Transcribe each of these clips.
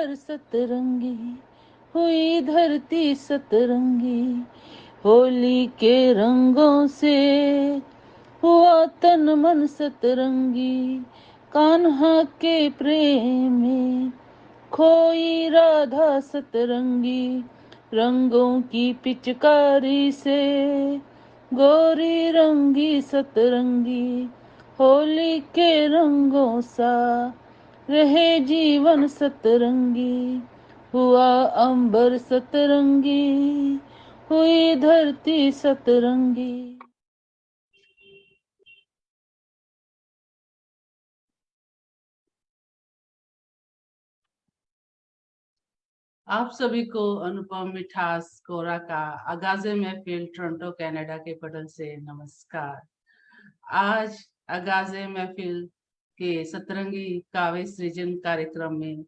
अंबर सतरंगी, हुई धरती सतरंगी, होली के रंगों से हुआ तन मन सतरंगी, कान्हा के प्रेम में खोई राधा सतरंगी, रंगों की पिचकारी से गोरी रंगी सतरंगी, होली के रंगों सा रहे जीवन सतरंगी, हुआ अंबर सतरंगी, हुई धरती सतरंगी। आप सभी को अनुपम मिठास कोरा का आगाज़े महफिल टोरंटो कनाडा के पटल से नमस्कार। आज आगाज़े महफिल के सतरंगी काव्य सृजन कार्यक्रम में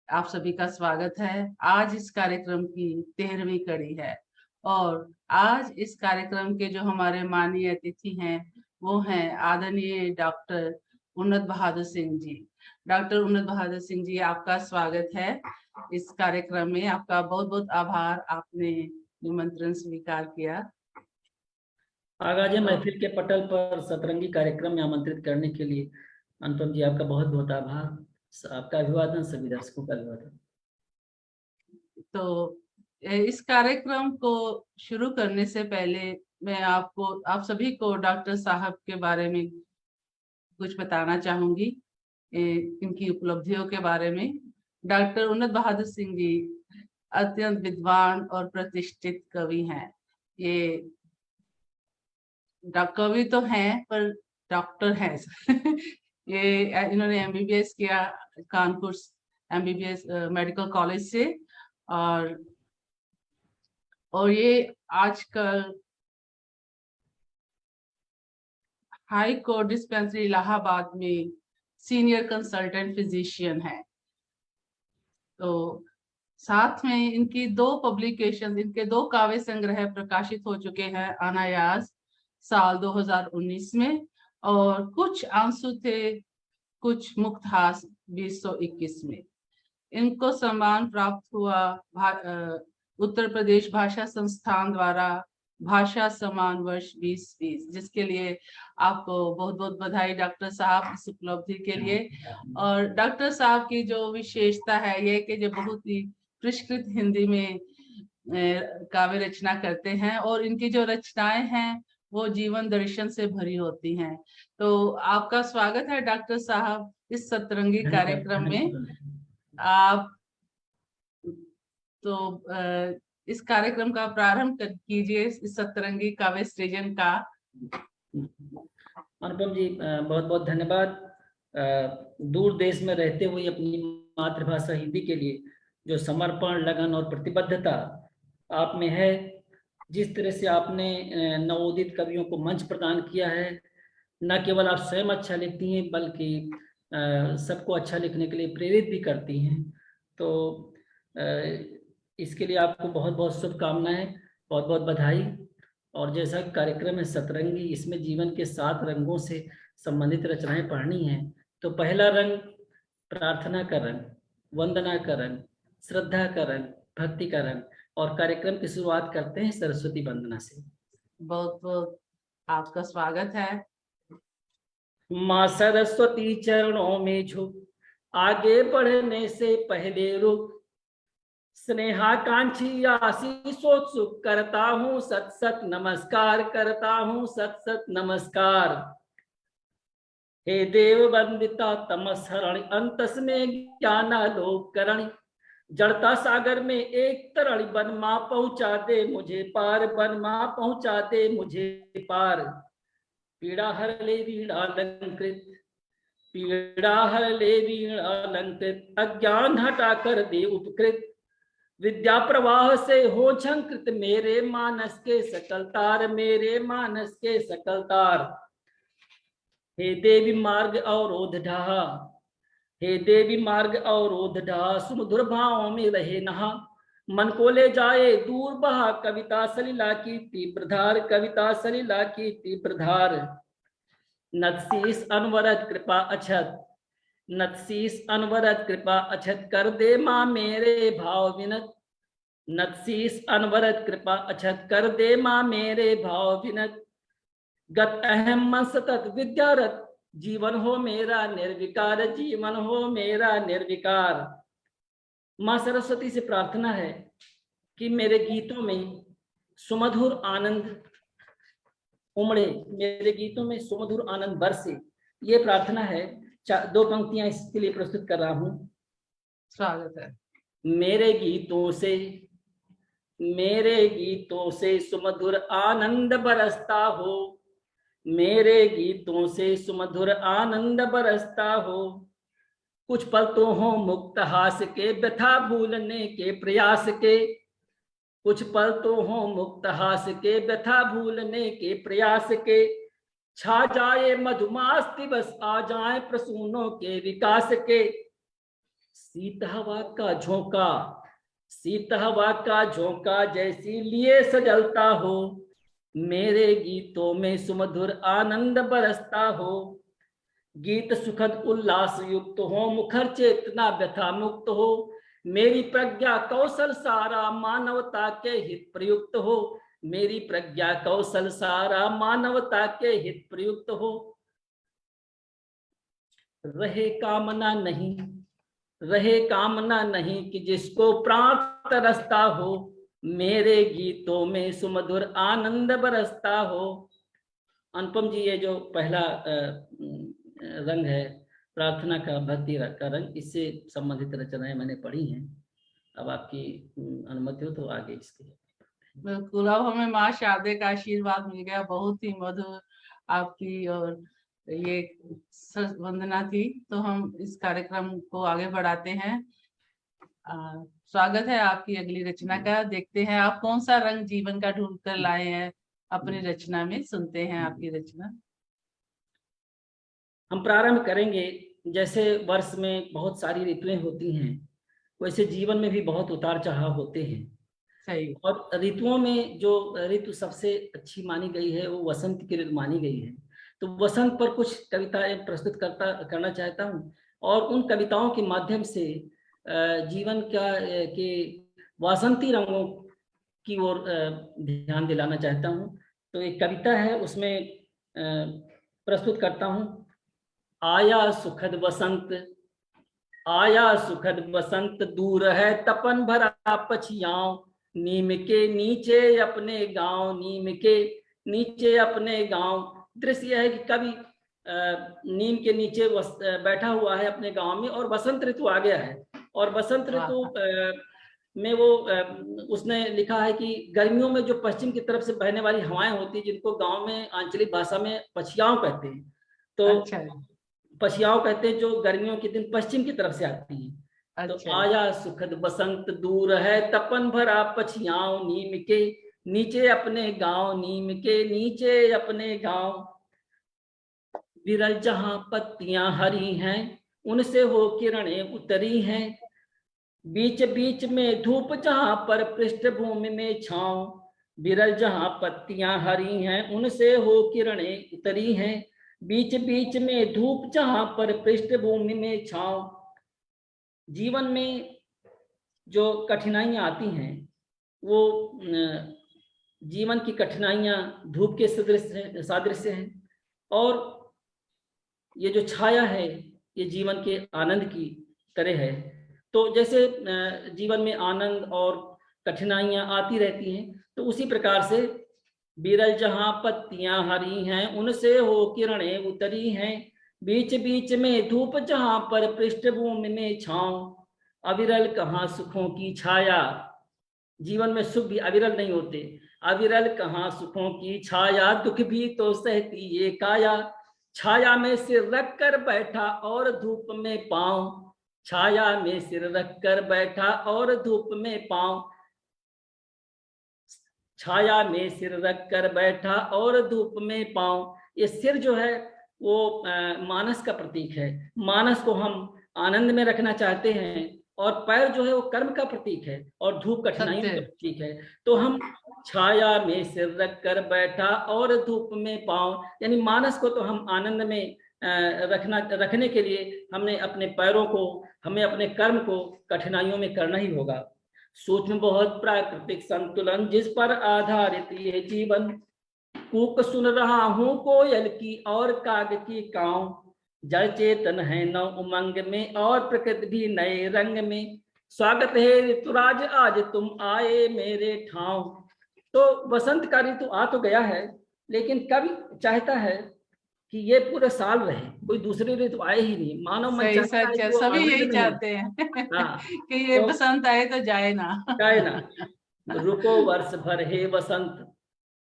आप सभी का स्वागत है। आज इस कार्यक्रम की 13वीं कड़ी है और आज इस कार्यक्रम के जो हमारे माननीय अतिथि हैं वो हैं आदरणीय डॉक्टर उन्नत बहादुर सिंह जी। डॉक्टर उन्नत बहादुर सिंह जी, आपका स्वागत है इस कार्यक्रम में। आपका बहुत बहुत आभार, आपने निमंत्रण स्वीकार किया। आगाज़े महफिल के पटल पर सतरंगी कार्यक्रम में आमंत्रित करने के लिए अनुपम जी आपका बहुत बहुत आभार। आपका अभिवादन, सभी दर्शकों का अभिवादन। तो इस कार्यक्रम को शुरू करने से पहले मैं आप सभी को डॉक्टर साहब के बारे में कुछ बताना चाहूंगी, इनकी उपलब्धियों के बारे में। डॉक्टर उन्नत बहादुर सिंह जी अत्यंत विद्वान और प्रतिष्ठित कवि हैं। ये कवि तो हैं पर डॉक्टर हैं। ये इन्होंने एमबीबीएस किया कानपुर एमबीबीएस मेडिकल कॉलेज से, और ये आजकल हाई कोर्ट डिस्पेंसरी इलाहाबाद में सीनियर कंसल्टेंट फिजिशियन है। तो साथ में इनकी 2 पब्लिकेशन, इनके 2 काव्य संग्रह प्रकाशित हो चुके हैं अनायास साल 2019 में, और कुछ आंसू थे, कुछ मुक्तहास 2021 में। इनको सम्मान प्राप्त हुआ उत्तर प्रदेश भाषा संस्थान द्वारा भाषा सम्मान वर्ष 2020, जिसके लिए आपको बहुत बहुत बधाई डॉक्टर साहब इस उपलब्धि के लिए। और डॉक्टर साहब की जो विशेषता है ये कि जो बहुत ही परिष्कृत हिंदी में काव्य रचना करते हैं, और इनकी जो रचनाएं हैं वो जीवन दर्शन से भरी होती हैं। तो आपका स्वागत है डॉक्टर साहब इस सतरंगी कार्यक्रम में। आप तो इस कार्यक्रम का प्रारंभ कीजिए, इस सतरंगी काव्य सृजन का। अनुपम जी बहुत बहुत धन्यवाद। दूर देश में रहते हुए अपनी मातृभाषा हिंदी के लिए जो समर्पण, लगन और प्रतिबद्धता आप में है, जिस तरह से आपने नवोदित कवियों को मंच प्रदान किया है, न केवल आप स्वयं अच्छा लिखती हैं बल्कि सबको अच्छा लिखने के लिए प्रेरित भी करती हैं। तो इसके लिए आपको बहुत बहुत शुभकामनाएं, बहुत बहुत बधाई। और जैसा कार्यक्रम है सतरंगी, इसमें जीवन के 7 रंगों से संबंधित रचनाएं पढ़नी है। तो पहला रंग प्रार्थना का रंग, वंदना का रंग, श्रद्धा का रंग, भक्ति का रंग, और कार्यक्रम की शुरुआत करते हैं सरस्वती वंदना से। बहुत बहुत आपका स्वागत है। माँ सरस्वती चरणों में झुक, आगे बढ़ने से पहले रुक, स्नेहाकांक्षी आशीषोत्सुक करता हूँ सत सत नमस्कार, करता हूँ सत सत नमस्कार। हे देव वंदिता तमस्हरणि, अंतस में ज्ञानालोकरणि, जड़ता सागर में एक तरणी, बन माँ पहुंचा दे मुझे पार, बन माँ पहुंचा दे मुझे पार। पीड़ा हर ले वीणा अलंकृत, पीड़ा हर ले वीणा अलंकृत, अज्ञान हटा कर दे उपकृत, विद्या प्रवाह से हो झंकृत, मेरे मानस के सकल तार, मेरे मानस के सकल तार। हे देवी मार्ग अवरोध ढहा, हे देवी मार्ग अवरोध ढहा, सुमधुर भावों में रहे नहा, मन को ले जाए दूर बहा, कविता सलीला की तीव्र धार, कविता सलीला की तीव्र धार। नतशीस अनवरत कृपा अछत, नतशीस अनवरत कृपा अछत कर दे माँ मेरे भाव विनत। नतशीस अनवरत कृपा अछत कर दे माँ मेरे भाव विनत। गत अहम मन सतत विद्यारत, जीवन हो मेरा निर्विकार, जीवन हो मेरा निर्विकार। माँ सरस्वती से प्रार्थना है कि मेरे गीतों में सुमधुर आनंद उमड़े, मेरे गीतों में सुमधुर आनंद बरसे, ये प्रार्थना है। 2 पंक्तियां इसके लिए प्रस्तुत कर रहा हूं। स्वागत है। मेरे गीतों से सुमधुर आनंद बरसता हो, मेरे गीतों से सुमधुर आनंद बरसता हो। कुछ पल तो हो मुक्त हास के, व्यथा भूलने के प्रयास के। कुछ पल तो हो मुक्त हास के, व्यथा भूलने के प्रयास के। छा जाए मधुमास दिवस, आ जाए प्रसूनों के विकास के। शीत हवा का झोंका, शीत हवा का झोंका जैसी लिए सजलता हो, मेरे गीतों में सुमधुर आनंद बरसता हो। गीत सुखद उल्लास युक्त हो, मुखर चेतना व्यथा मुक्त हो। मेरी प्रज्ञा कौशल सारा मानवता के हित प्रयुक्त हो, मेरी प्रज्ञा कौशल सारा मानवता के हित प्रयुक्त हो। रहे कामना नहीं कि जिसको प्राण तरसता हो, मेरे गीतों में सुमधुर आनंद बरसता हो। अनुपम जी, ये जो पहला रंग है प्रार्थना का, भक्ति का रंग, इससे संबंधित रचनाएं मैंने पढ़ी हैं। अब आपकी अनुमति हो तो आगे इसके। बिल्कुल, अब हमें माँ शारदे का आशीर्वाद मिल गया, बहुत ही मधुर आपकी और ये वंदना थी। तो हम इस कार्यक्रम को आगे बढ़ाते हैं। स्वागत है आपकी अगली रचना का। देखते हैं आप कौन सा रंग जीवन का ढूंढ कर लाए हैं अपनी रचना में। सुनते हैं आपकी रचना। हम प्रारंभ करेंगे, जैसे वर्ष में बहुत सारी ऋतुएं होती हैं, वैसे जीवन में भी बहुत उतार चढ़ाव होते हैं। सही। और ऋतुओं में जो ऋतु सबसे अच्छी मानी गई है वो वसंत की ऋतु मानी गई है। तो वसंत पर कुछ कविताएं प्रस्तुत करना चाहता हूँ, और उन कविताओं के माध्यम से जीवन के वासंती रंगों की ओर ध्यान दिलाना चाहता हूँ। तो एक कविता है, उसमें प्रस्तुत करता हूँ। आया सुखद बसंत, दूर है तपन भरा पछियाओं, नीम के नीचे अपने गांव, नीम के नीचे अपने गांव। दृश्य है कि कवि नीम के नीचे बैठा हुआ है अपने गांव में, और बसंत ऋतु आ गया है। और बसंत ऋतु में वो उसने लिखा है कि गर्मियों में जो पश्चिम की तरफ से बहने वाली हवाएं होती है, जिनको गांव में आंचलिक भाषा में पछियाओं कहते हैं। तो अच्छा। पछियाओं कहते हैं जो गर्मियों के दिन पश्चिम की तरफ से आती है। अच्छा। तो आया सुखद बसंत, दूर है तपन भरा पछियाओं, नीम के नीचे अपने गांव, नीम के नीचे अपने गांव। विरल जहां पत्तियां हरी हैं, उनसे हो किरणें उतरी हैं। बीच बीच में धूप जहां पर पृष्ठभूमि में छांव। विरल जहां पत्तियां हरी हैं, उनसे हो किरणें उतरी हैं। बीच बीच में धूप जहां पर पृष्ठभूमि में छांव। जीवन में जो कठिनाइयां आती हैं, वो जीवन की कठिनाइयां धूप के सादृश्य हैं, और ये जो छाया है ये जीवन के आनंद की तरह है। तो जैसे जीवन में आनंद और कठिनाइयां आती रहती हैं, तो उसी प्रकार से विरल जहां पत्तियां हरी हैं, उनसे हो किरणें उतरी हैं। बीच बीच में धूप जहां पर पृष्ठभूमि में छांव। अविरल कहाँ सुखों की छाया। जीवन में सुख भी अविरल नहीं होते। अविरल कहाँ सुखों की छाया, दुख भी तो सहती ये काया। छाया में सिर रख कर बैठा और धूप में पांव। छाया में सिर रख कर बैठा और धूप में पांव। छाया में सिर रख कर बैठा और धूप में पांव। ये सिर जो है वो मानस का प्रतीक है। मानस को हम आनंद में रखना चाहते हैं, और पैर जो है वो कर्म का प्रतीक है, और धूप कठिनाइयों का प्रतीक है। तो हम छाया में सिर रख कर बैठा और धूप में पांव, यानी मानस को तो हम आनंद में रखने के लिए हमें अपने पैरों को, हमें अपने कर्म को कठिनाइयों में करना ही होगा। सूक्ष्म बहुत प्राकृतिक संतुलन जिस पर आधारित ये जीवन, कूक सुन रहा हूँ कोयल की और काग की काव, जड़ चेतन है नव उमंग में और प्रकृति भी नए रंग में, स्वागत है ऋतुराज आज तुम आए मेरे ठाव। तो वसंत का ऋतु आ तो गया है, लेकिन कवि चाहता है कि ये पूरे साल रहे, कोई दूसरी ऋतु आए ही नहीं। मानव मन सही, चाहता है सच है, कि वो सभी आनंद यही में हो। चाहते हैं हाँ, कि ये तो बसंत आए तो जाए ना। जाए ना। रुको वर्ष भर हे बसंत,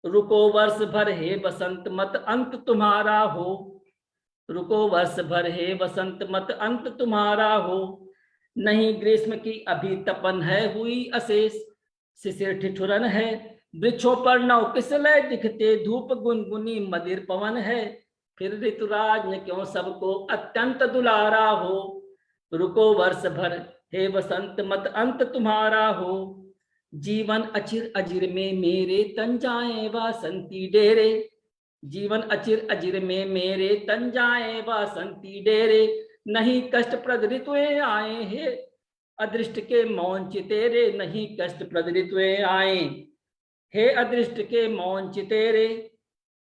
रुको वर्ष भर हे बसंत मत अंत तुम्हारा हो, रुको वर्ष भर हे बसंत मत अंत तुम्हारा हो, नहीं ग्रीष्म की अभी तपन है हुई अशेष, शिशिर ठिठुरन है वृक्षों पर नव किसलय दिखते, धूप गुनगुनी मदिर पवन है, फिर ऋतुराज ने क्यों सबको अत्यंत दुलारा हो, रुको वर्ष भर हे बसंत मत अंत तुम्हारा हो, जीवन अचिर अजिर में मेरे तन जाए वासंती डेरे, जीवन अचिर अजिर में मेरे तन जाए वासंती डेरे, नहीं कष्ट प्रद ऋतुएं आए हे अदृष्ट के मौन चितेरे, नहीं कष्ट प्रद ऋतुएं आए हे अदृष्ट के मौन चितेरे,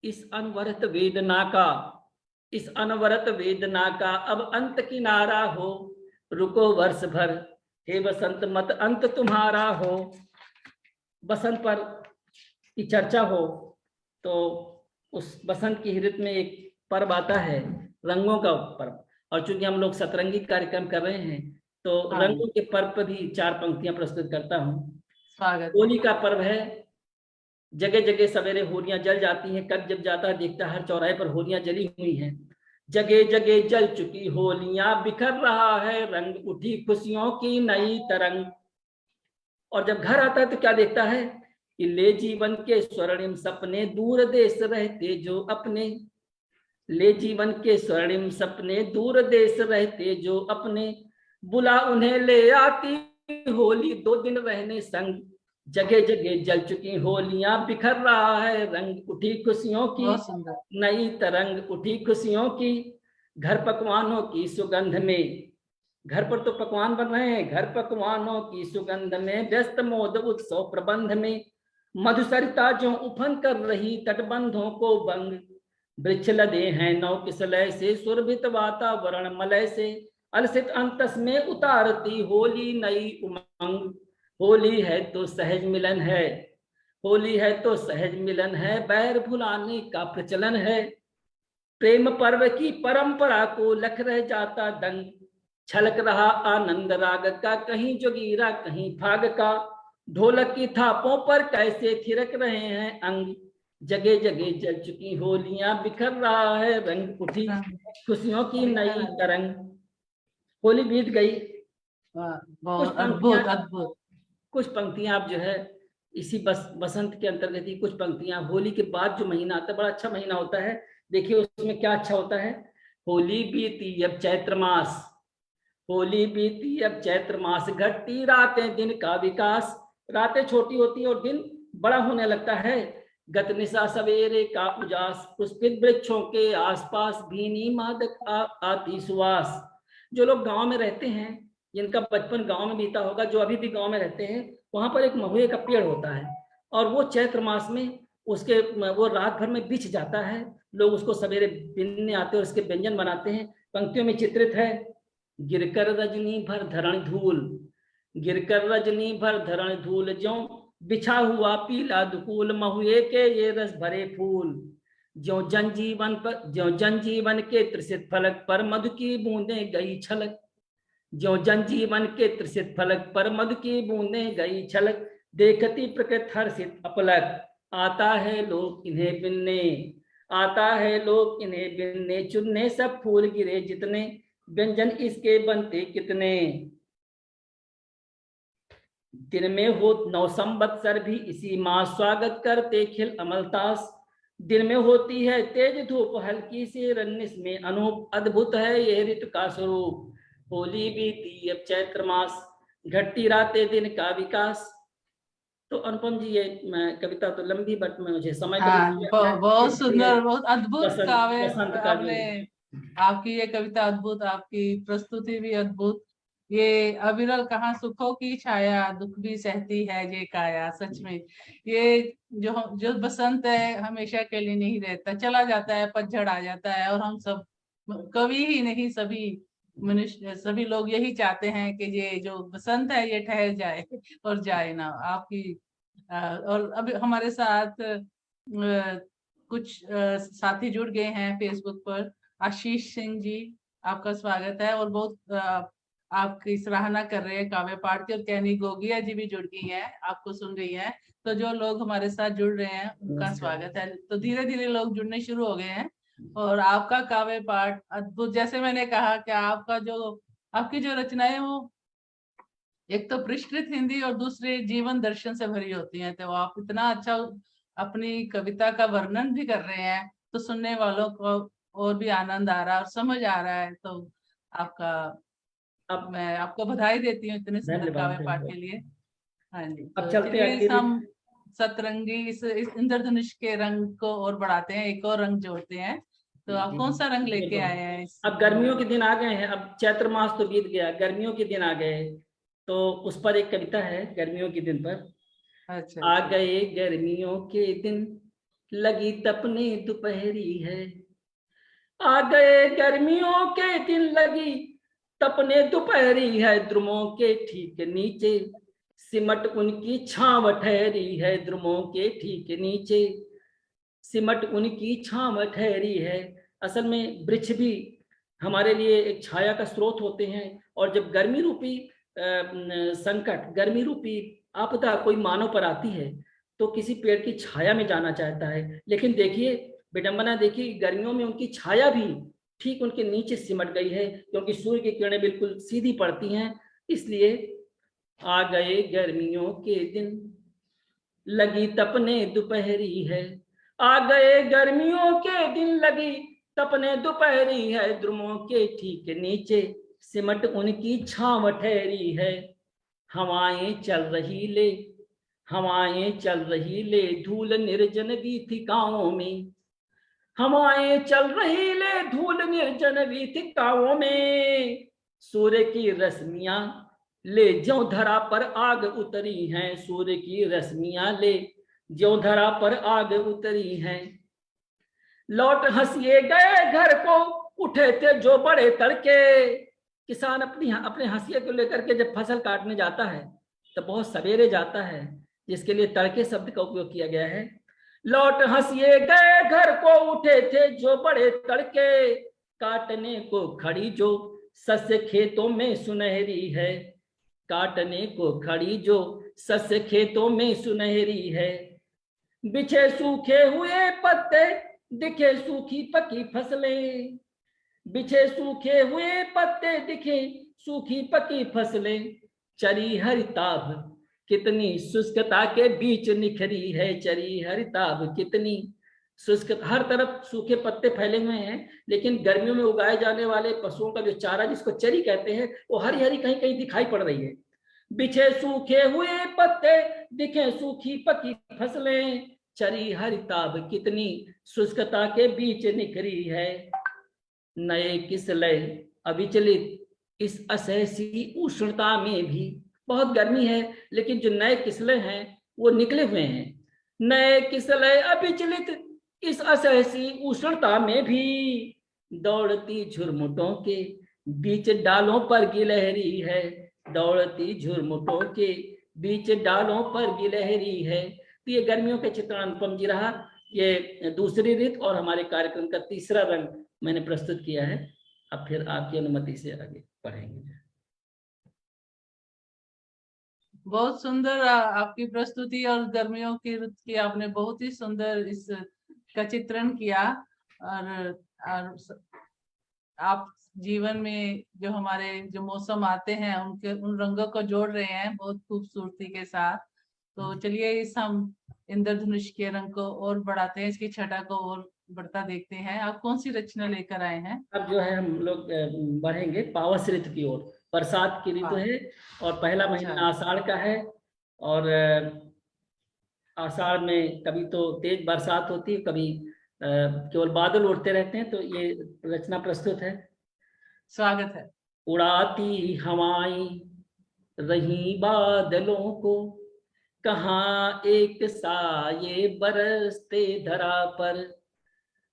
इस अनवरत वेदना का, इस अनवरत वेदना का अब अंत किनारा हो, रुको वर्ष भर हे बसंत मत अंत तुम्हारा हो। बसंत पर की चर्चा हो तो उस बसंत की ऋतु में एक पर्व आता है, रंगों का पर्व, और चूंकि हम लोग सतरंगी कार्यक्रम कर रहे हैं तो रंगों के पर्व पर भी 4 पंक्तियां प्रस्तुत करता हूँ। स्वागत। होली का पर्व है, जगह जगह सवेरे होलियां जल जाती हैं, कब जब जाता है देखता हर चौराहे पर होलियां जली हुई हैं, जगह जगह जल चुकी होलियां बिखर रहा है रंग, उठी खुशियों की नई तरंग। और जब घर आता है तो क्या देखता है कि ले जीवन के स्वर्णिम सपने दूर देश रहते जो अपने, ले जीवन के स्वर्णिम सपने दूर देश रहते जो अपने, बुला उन्हें ले आती होली 2 दिन रहने संग, जगह जगह जल चुकी होलियां बिखर रहा है रंग, उठी खुशियों की नई तरंग, उठी खुशियों की। घर पकवानों की सुगंध में, घर पर तो पकवान बन रहे हैं, घर पकवानों की सुगंध में व्यस्त मोद उत्सव प्रबंध में, मधुसरिता जो उफन कर रही तटबंधों को बंग, वृक्ष लदे हैं नौ किसलय से सुरभित वातावरण मलय से, अलसित अंतस में उतारती होली नई उमंग, होली है तो सहज मिलन है, होली है तो सहज मिलन है, बैर भुलाने का प्रचलन है, प्रेम पर्व की परंपरा को लख रह जाता दंग, छलक रहा आनंद राग का कहीं जोगीरा कहीं फाग का, ढोलक की थापों पर कैसे थिरक रहे हैं अंग, जगह जगह जल चुकी होलियां बिखर रहा है रंग, उठी खुशियों की नई तरंग। होली बीत गई, बहुत अद्भुत अद्भुत। कुछ पंक्तियां आप जो है इसी बसंत के अंतर्गत ही कुछ पंक्तियां, होली के बाद जो महीना आता है बड़ा अच्छा महीना होता है, देखिए उसमें क्या अच्छा होता है। होली बीती अब चैत्र मास, होली बीती अब चैत्र मास, घटती रातें दिन का विकास, रातें छोटी होती है और दिन बड़ा होने लगता है, गत निशा सवेरे का उजास, पुष्पित वृक्षों के आसपास भीनी मादक आती सुवास। जो लोग गांव में रहते हैं, जिनका बचपन गांव में बीता होगा, जो अभी भी गांव में रहते हैं, वहां पर एक महुए का पेड़ होता है और वो चैत्र मास में उसके वो रात भर में बिछ जाता है, लोग उसको सवेरे बीनने आते हैं और उसके व्यंजन बनाते हैं। पंक्तियों में चित्रित है, गिरकर रजनी भर धरण धूल, गिरकर रजनी भर धरण धूल, ज्यों बिछा हुआ पीला दुकूल, महुए के ये रस भरे फूल, ज्यों जनजीवन के त्रिसित फलक पर मधु की बूंदें गई छलक, ज्यों जनजीवन के त्रिसित फलक पर मधु की बूंदें गई छलक, देखती प्रकृति हर्षित अपलक, आता है लोग इन्हें बिनने, आता है लोग इन्हें बिनने, चुनने सब फूल गिरे जितने, व्यंजन इसके बनते कितने, दिन में हो 9 संवत्सर भी इसी मास, स्वागत करते खिल अमलतास, दिन में होती है तेज धूप हल्की सी रन्निस में अनूप, अद्भुत है ये ऋतु का स्वरूप, होली बीती अब चैत्र मास, घटती रातें दिन का विकास। तो अनुपम जी ये कविता तो लंबी बट मुझे समय बहुत सुंदर, बहुत अद्भुत काव्य बसंत का आपने आपकी ये कविता अद्भुत, आपकी प्रस्तुति भी अद्भुत। ये अविरल कहाँ सुखों की छाया, दुख भी सहती है ये काया। सच में ये जो बसंत है हमेशा के लिए नहीं रहता, चला जाता है, पतझड़ आ जाता है। और हम सब, कवि ही नहीं, सभी मनुष्य, सभी लोग यही चाहते हैं कि ये जो बसंत है ये ठहर जाए और जाए ना। आपकी और अब हमारे साथ कुछ साथी जुड़ गए हैं फेसबुक पर। आशीष सिंह जी, आपका स्वागत है। और बहुत आपकी सराहना कर रहे हैं काव्य पाठ की। और कैनी गोगिया जी भी जुड़ गई हैं, आपको सुन रही हैं। तो जो लोग हमारे साथ जुड़ रहे हैं उनका स्वागत है। तो धीरे धीरे लोग जुड़ने शुरू हो गए हैं। और आपका काव्य पाठ अद्भुत। जैसे मैंने कहा कि आपकी जो रचनाएं वो एक तो परिष्कृत हिंदी और दूसरे जीवन दर्शन से भरी होती हैं। तो आप इतना अच्छा अपनी कविता का वर्णन भी कर रहे हैं, तो सुनने वालों को और भी आनंद आ रहा है और समझ आ रहा है। तो आपका अब मैं आपको बधाई देती हूँ इतने सुंदर काव्य पाठ के लिए। हाँ जी। अब तो चलते चलिए हैं हम सतरंगी इस इंद्रधनुष के रंग को और बढ़ाते हैं, एक और रंग जोड़ते हैं। तो आप कौन सा रंग लेके आए हैं अब गर्मियों के दिन आ गए हैं, अब चैत्र मास तो बीत गया, गर्मियों के दिन आ गए। तो उस पर एक कविता है गर्मियों के दिन पर। अच्छा, आ गए गर्मियों के दिन, लगी तपने दोपहरी है। आ गए गर्मियों के दिन, लगी तपने दोपहरी है। द्रुमों के ठीक नीचे सिमट उनकी छांव ठहरी है। द्रुमों के ठीक नीचे सिमट उनकी छांव ठहरी है। असल में वृक्ष भी हमारे लिए एक छाया का स्रोत होते हैं। और जब गर्मी रूपी संकट, गर्मी रूपी आपदा कोई मानव पर आती है तो किसी पेड़ की छाया में जाना चाहता है। लेकिन देखिए विडंबना, देखिए गर्मियों में उनकी छाया भी ठीक उनके नीचे सिमट गई है, क्योंकि सूर्य की किरणें बिल्कुल सीधी पड़ती हैं। इसलिए आ गए गर्मियों के दिन, लगी तपने दोपहरी है। आ गए गर्मियों के दिन, लगी तपने दोपहरी है। द्रुमों के ठीक नीचे सिमट उनकी छांव ठहरी है। हवाएं चल रही ले, हवाएं चल रही ले, धूल निर्जन वीथिकाओं में। हवाएं चल रही ले, धूल निर्जन वीथिकाओं में। सूर्य की रश्मियां ले, ज्यों धरा पर आग उतरी हैं। सूर्य की रश्मियां ले, ज्यों धरा पर आग उतरी हैं। लौट हंसिए गए घर को, उठे थे जो बड़े तड़के। किसान अपने हंसिए को लेकर के जब फसल काटने जाता है तो बहुत सवेरे जाता है, जिसके लिए तड़के शब्द का उपयोग किया गया है। लौट हंसिए गए घर को, उठे थे जो बड़े तड़के। काटने को खड़ी जो सस्य खेतों में सुनहरी है। काटने को खड़ी जो सस्य खेतों में सुनहरी है। बिछे सूखे हुए पत्ते, दिखे सूखी पकी फसलें। बिछे सूखे हुए पत्ते, दिखे सूखी पकी फसलें। चरी हरिताभ कितनी शुष्कता के बीच निखरी है। चरी हरिताभ कितनी शुष्क, हर तरफ सूखे पत्ते फैले हुए हैं, लेकिन गर्मियों में उगाए जाने वाले पशुओं का जो चारा, जिसको चरी कहते हैं, वो हरी हरी कहीं कहीं दिखाई पड़ रही है। बिछे सूखे हुए पत्ते, दिखे सूखी पकी फसलें। चरी हरिताभ कितनी शुष्कता के बीच निखरी है। नए किसलय अविचलित इस असहसी उष्णता में भी, बहुत गर्मी है लेकिन जो नए किसले हैं वो निकले हुए हैं। नए किसलय अविचलित इस असहसी उष्णता में भी, दौड़ती झुरमुटों के बीच डालों पर गिलहरी है। दौड़ती झुरमुटों के बीच डालों पर गिलहरी है। तो ये गर्मियों के चित्रण अनुपम जी रहा। ये दूसरी ऋतु और हमारे कार्यक्रम का तीसरा रंग मैंने प्रस्तुत किया है। अब फिर आपकी अनुमति से आगे बढ़ेंगे। बहुत सुंदर आपकी प्रस्तुति, और गर्मियों की ऋतु की आपने बहुत ही सुंदर इसका चित्रण किया। और आप जीवन में जो हमारे जो मौसम आते हैं उनके उन रंगों को जोड़ रहे हैं बहुत खूबसूरती के साथ। तो चलिए इस हम इंद्रधनुष के रंग को और बढ़ाते हैं, इसकी छटा को और बढ़ता देखते हैं। आप कौन सी रचना लेकर आए हैं? अब जो है हम लोग बढ़ेंगे पावस ऋतु की ओर। बरसात की ऋतु है और पहला महीना आषाढ़ का है। और आषाढ़ में कभी तो तेज बरसात होती है, कभी केवल बादल उड़ते रहते हैं, तो ये रचना प्रस्तुत है। स्वागत है। उड़ाती हवाएं रही बादलों को, कहाँ एक साये बरसते धरा पर।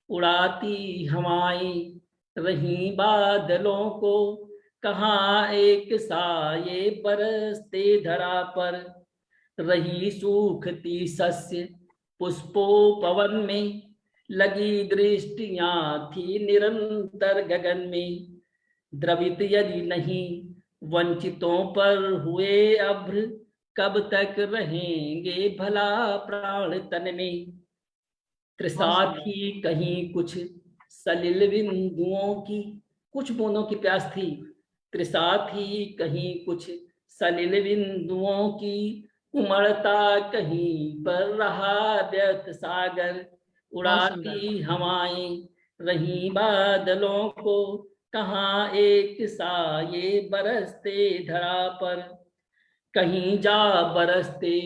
उड़ाती हवाएं रही बादलों को, कहाँ एक साये बरसते धरा पर। रही सूखती सस्य पुष्पों पवन में, लगी दृष्टियां थी निरंतर गगन में। द्रवित यदि नहीं वंचितों पर हुए अभ्र, कब तक रहेंगे भला प्राण तन में। त्रिसात ही कहीं कुछ सलिल बिंदुओं की, कुछ बूंदों की प्यास थी। त्रिसात ही कहीं कुछ सलिल बिंदुओं की, उमड़ता कहीं पर रहा व्यर्थ सागर। उड़ाती हवाएं रही बादलों को, कहाँ एक साये बरसते धरा पर। कहीं जा बरसते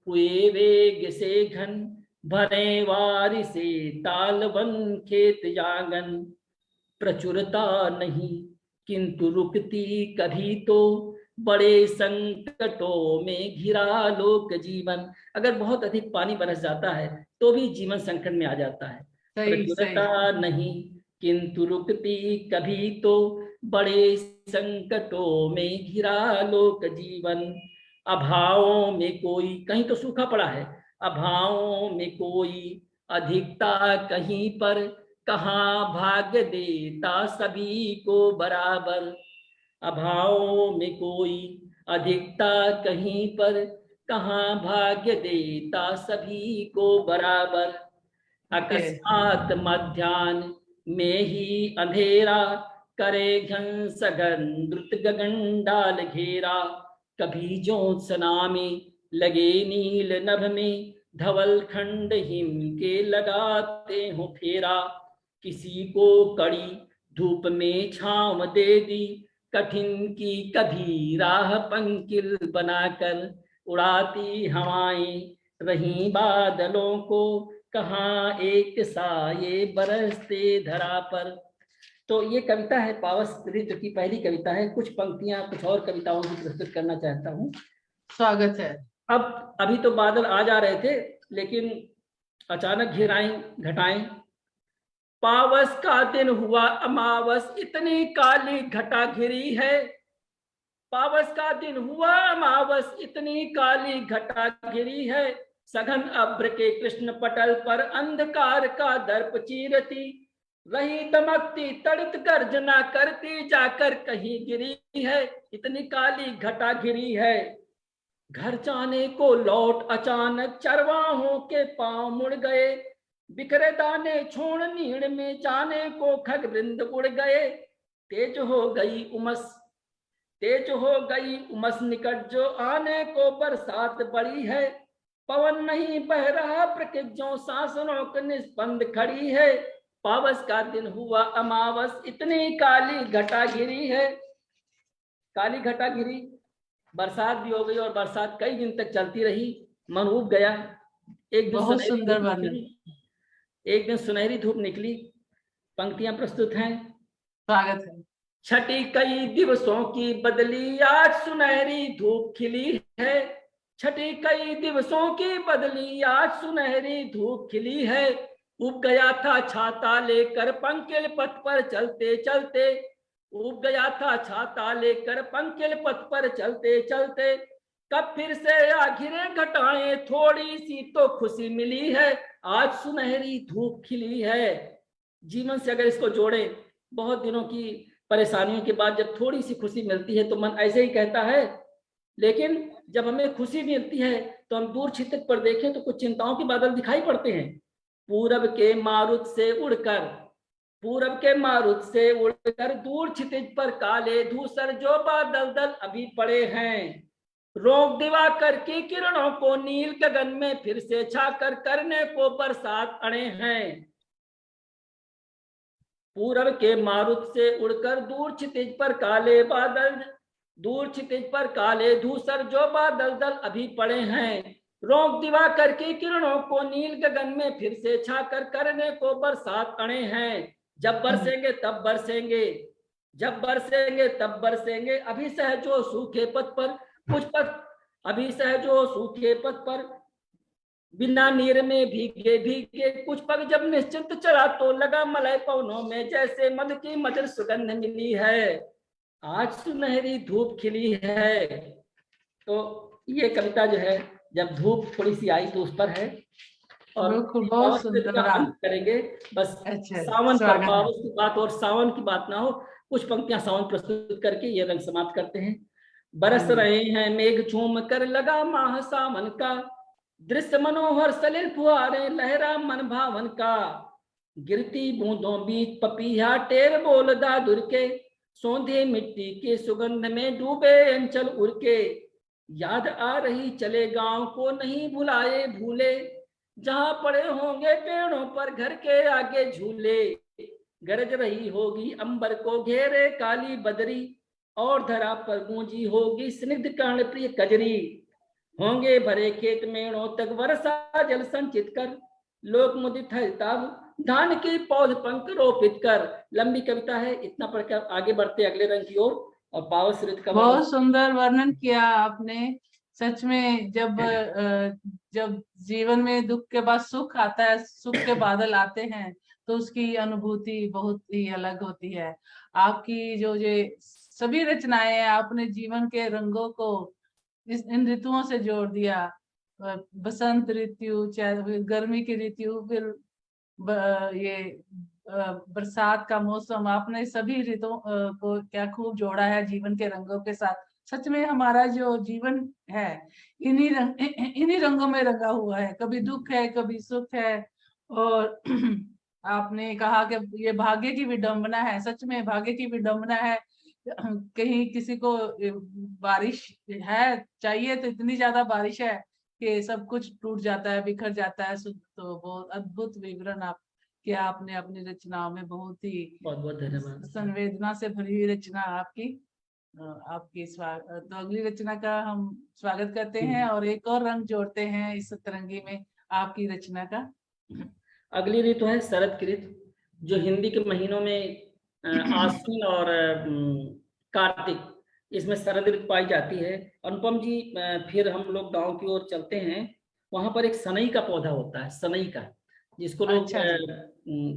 हुए वेग से घन, भरे वारी से तालबन खेत जागन। प्रचुरता नहीं किंतु रुकती कभी तो, बड़े संकटों में घिरा लोक जीवन। अगर बहुत अधिक पानी बरस जाता है तो भी जीवन संकट में आ जाता है। प्रचुरता नहीं किंतु रुकती कभी तो, बड़े संकटों में घिरा लोक जीवन। अभावों में कोई, कहीं तो सूखा पड़ा है, अभावों में कोई अधिकता कहीं पर, कहाँ भाग्य देता सभी को बराबर। अभावों में कोई अधिकता कहीं पर, कहाँ भाग्य देता सभी को बराबर। अकस्मात मध्याह्न में ही अंधेरा, करे घन सघन द्रुत गगन डाल घेरा। कभी ज्योत्सना में लगे नील नभ में, धवल खंड हिम के लगाते हो फेरा। किसी को कड़ी धूप में छांव दे दी, कठिन की कभी राह पंकिल बनाकर। उड़ाती हवाएं रही बादलों को, कहाँ एक साये बरसते धरा पर। तो ये कविता है पावस ऋतु की पहली कविता है। कुछ पंक्तियां कुछ और कविताओं की प्रस्तुत करना चाहता हूँ। स्वागत है। अब अभी तो बादल आ जा रहे थे, लेकिन अचानक घिर आई घटाएं। पावस का दिन हुआ अमावस, इतनी काली घटा घिरी है। पावस का दिन हुआ अमावस, इतनी काली घटा घिरी है। सघन अभ्र के कृष्ण पटल पर अंधकार का दर्प चीरती रही, दमकती तड़ित गर्जना करती जाकर कहीं गिरी है। इतनी काली घटा घिरी है। घर जाने को लौट अचानक चरवाहों के पांव मुड़ गए, बिखरे दाने छोड़ नीड़ में जाने को खग वृंद उड़ गए। तेज हो गई उमस, तेज हो गई उमस निकट जो आने को, बरसात बड़ी है। पवन नहीं बह रहा प्रकृतियों शासनों के निस्पंद खड़ी है। पावस का दिन हुआ अमावस, इतनी काली घटा घिरी है। काली घटा घिरी, बरसात भी हो गई और बरसात कई दिन तक चलती रही। मन उब गया। एक दिन बहुत सुंदर वर्णन। एक दिन सुनहरी धूप निकली। पंक्तियां प्रस्तुत हैं। स्वागत है। छठी कई दिवसों की बदली, आज सुनहरी धूप खिली है। छठी कई दिवसों की बदली, आज सुनहरी धूप खिली है। उब गया था छाता लेकर पंकिल पथ पर चलते चलते, उब गया था छाता लेकर पंकिल पथ पर चलते चलते। कब फिर से आखिरें घटाएं, थोड़ी सी तो खुशी मिली है। आज सुनहरी धूप खिली है। जीवन से अगर इसको जोड़े, बहुत दिनों की परेशानियों के बाद जब थोड़ी सी खुशी मिलती है तो मन ऐसे ही कहता है। लेकिन जब हमें खुशी मिलती है तो हम दूर छितक पर देखें तो कुछ चिंताओं के बादल दिखाई पड़ते हैं। पूरब के मारुत से उड़कर, पूरब के मारुत से उड़कर दूर छितिज पर काले धूसर जो बादल दल अभी पड़े हैं। रोक दिवाकर की किरणों को नील गगन में फिर से छाकर करने को बरसात अड़े हैं। पूरब के मारुत से उड़कर दूर छितिज पर काले बादल, दूर छितिज पर काले धूसर जो बादल दल अभी पड़े हैं। रोक दिवाकर की किरणों को नील गगन में फिर से छाकर करने को बरसात अड़े हैं। जब बरसेंगे तब बरसेंगे, जब बरसेंगे तब बरसेंगे। अभी सहजो सूखे पथ पर कुछ पथ, अभी सहजो सूखे पथ पर बिना नीर में भीगे भीगे कुछ पग। जब निश्चिंत चला तो लगा मलय पवनों में जैसे मध की मधुर सुगंध मिली है। आज सुनहरी धूप खिली है। तो ये कविता जो है जब धूप थोड़ी सी आई तो उस पर है। और बिल्कुल, बहुत सुंदर। अंत करेंगे बस। अच्छा, सावन पर स्वागत है। पावस की बात और सावन की बात ना हो, कुछ पंक्तियां सावन प्रस्तुत करके ये रंग समाप्त करते हैं। बरस रहे हैं मेघ झूम कर लगा माह सावन का, दृश्य मनोहर सलिल फुहारे लहरा मन भावन का। गिरती बूंदों बीच पपीहा टेर बोल दादुर के, सौंधे मिट्टी के सुगंध में डूबे अंचल उड़ के। याद आ रही चले गांव को नहीं भुलाए भूले, जहां पड़े होंगे पेड़ों पर घर के आगे झूले। गरज रही होगी अंबर को घेरे काली बदरी, और धरा पर गूंजी होगी स्निग्ध कर्ण प्रिय कजरी। होंगे भरे खेत मेड़ों तक वर्षा जल संचित कर, लोक मुदित हरिताभ धान की पौध पंख रोपित कर। लंबी कविता है, इतना पढ़कर आगे बढ़ते अगले रंग की ओर। और पावस ऋतु का बहुत सुंदर वर्णन किया आपने। सच में जब जीवन में दुख के बाद सुख आता है, सुख के बादल आते हैं, तो उसकी अनुभूति बहुत ही अलग होती है। आपकी जो ये सभी रचनाएं हैं, आपने जीवन के रंगों को इन ऋतुओं से जोड़ दिया। बसंत ऋतु, चाहे गर्मी की ऋतु, फिर ये बरसात का मौसम, आपने सभी ऋतुओं को क्या खूब जोड़ा है जीवन के रंगों के साथ। सच में हमारा जो जीवन है इन्हीं रंगों में रंगा हुआ है। कभी दुख है, कभी सुख है। और आपने कहा कि ये भाग्य की विडंबना है। सच में भाग्य की विडंबना है। कहीं किसी को बारिश है चाहिए तो इतनी ज्यादा बारिश है कि सब कुछ टूट जाता है, बिखर जाता है। तो बहुत अद्भुत विवरण आप किया आपने अपनी रचनाओं में। बहुत ही बहुत बहुत धन्यवाद। संवेदना से भरी हुई रचना आपकी। तो अगली रचना का हम स्वागत करते हैं और एक और रंग जोड़ते हैं इस सतरंगी में आपकी रचना का। अगली ऋतु है शरद की ऋतु, जो हिंदी के महीनों में आश्विन और कार्तिक, इसमें शरद ऋतु पाई जाती है। अनुपम जी, फिर हम लोग गांव की ओर चलते हैं। वहां पर एक सनई का पौधा होता है, सनई का, जिसको लोग अच्छा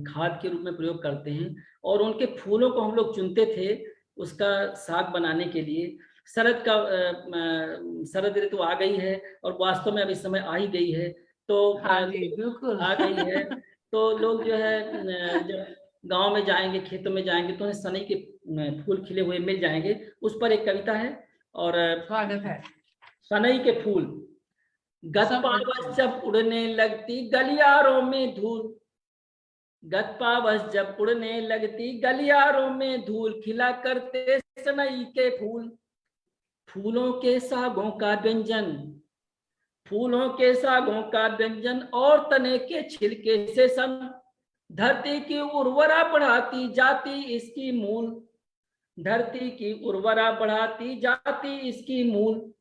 खाद के रूप में प्रयोग करते हैं। और उनके फूलों को हम लोग चुनते थे उसका साग बनाने के लिए। शरद ऋतु आ गई है और वास्तव में अब इस समय आ ही गई है। तो हाँ जी, बिल्कुल आ गई है। तो लोग जो है जब गांव में जाएंगे, खेतों में जाएंगे, तो उन्हें सनई के फूल खिले हुए मिल जाएंगे। उस पर एक कविता है। और स्वागत है। सनई के फूल गतपावस जब उड़ने लगती गलियारों में धूल, गतपावस जब उड़ने लगती गलियारों में धूल, खिला करते सनई के फूल। फूलों के सागों का व्यंजन, फूलों के सागों का व्यंजन और तने के छिलके से सन, धरती की उर्वरा बढ़ाती जाती इसकी मूल। धरती की उर्वरा बढ़ाती जाती इसकी मूल,